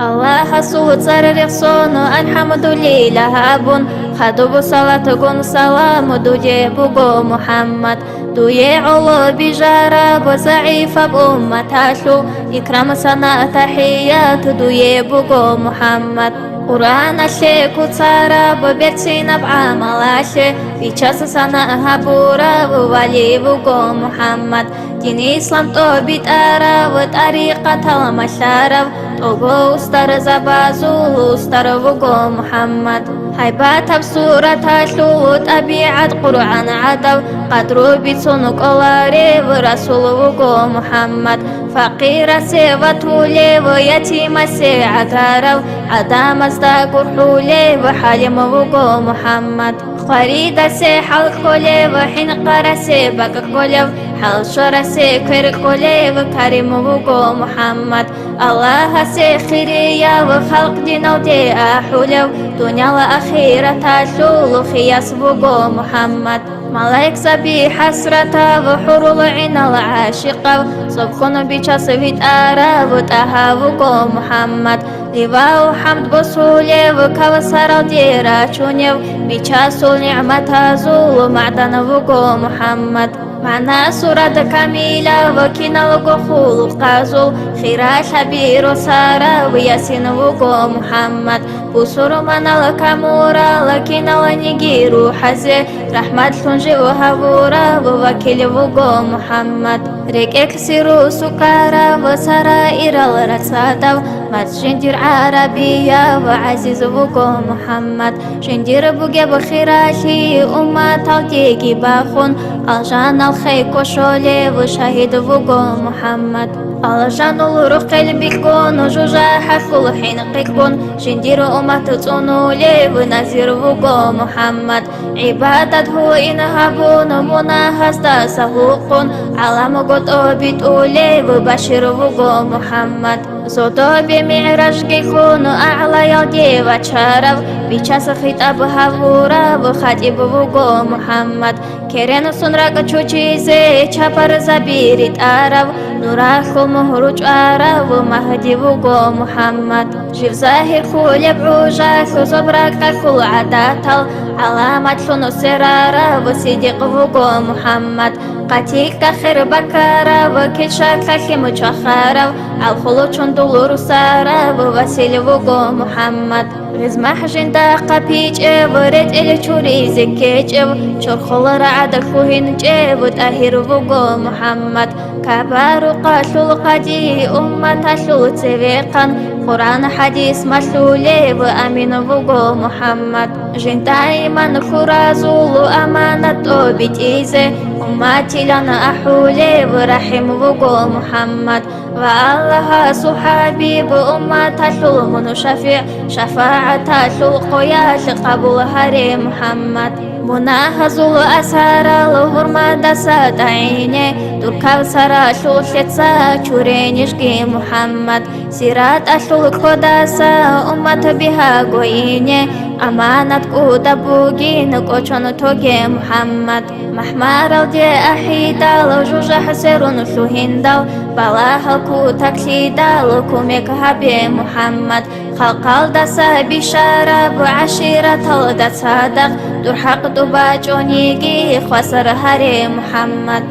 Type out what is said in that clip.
الله صوت صار رخصون الحمد لله بون خدو صلاة قن سلام دوجي بوغو محمد دوي علو بجارب وزعيف بأمة شو إكرام سنة تحيات دوي بوغو محمد قرآن الشيك وصارب بيرتين بعمل الشيك في چاس سنة هبورب ولي بوغو محمد دين إسلام تو بيتارا وطريقة المشارب توغو استر زبازو استر بوغو محمد حيبات بصورة شلو طبيعة قرآن عدو قدرو بيتسونو قواري ورسول بوغو محمد فقير سيبتولي ويتيم سيعتارو عدام استاقر حولي وحالم بوغو محمد خريد سي حلقولي وحين قرسي بققولي حل شرسي كرقولي وكريم بوغو محمد الله سي خيريا وخلق دينو دي أحولو دنيا وأخيرة تشول خياس بوغو محمد ملايك سبي حسرة وحور العين العاشقة صبخون بيشاس بيت آرا وطها بوغو محمد لواو حمد بصولي وكوسر ديرا شونيو بيشاسو نعمة زول معدن بوغو محمد معنا سورة كاملة وكنا وقفول قازو خيرا شبير وسارة وياسين وقو محمد بصور من الكامورة لكنا ونجيرو حزي رحمة تنجي وهبورة ووكيل وقو محمد ريك سيرو سكارة وسرائر الرسادة متجندير عربية وعزيز وقو محمد جندير بوغي بخيراشي أمة تلتيكي باخون الجان الخيك وشولي وشهيد وقو محمد الجان الروح قلبي كون وجوجا حفل حين قيكون جندير أمة تونولي ونزير وقو محمد عبادته إنهابون مناهز تسهوقون على مقود بتولي وبشر وقو محمد صوتو بمعراج كيكون أعلى يلقي وشرف بيشاس خطاب هبورا وخطيب وقو محمد كيرين سنرق چوچيزي چپر زبيرت عرب نوراخو مهروج عرب ومهدي وقو محمد جيف ظاهر خول بعوجاك وصبرك خول عداتل علامة شنو سرارة وصديق وقو محمد قتيك خير بكارة وكشاك خيم چخارة الخلو چون دولور سارة ووسيل وقو محمد غزمح جندا قبيج ورد إلي چوري زكيج چور خل رعد خوهن جيب تأهير وقو محمد كبار قاشل القدي أمة شلو تسويقا قرآن حديث مشلولي وأمين وقو محمد جندا إيمان خرازول أمانة بتيزي أمتي لنا أحولي ورحم وقو محمد والله صحابي بأمة شلو من شفيع شفاعة شلو قياش قبول هري محمد مناهز الأسار الهرمة دسات عيني تركب سرا شلو شتسا چورينيشكي محمد سيرات أشلو قداسا أمة بها قويني أمانة قودة بوغين قوچون توغي محمد محمار دي أحيدا لجوجة حسيرون شوهندا بلاها كو تكليدا لكوميك هبي محمد خلقال دسا بشارة بعشيرة الدسادق دور حق دباجونيجي خسر هري محمد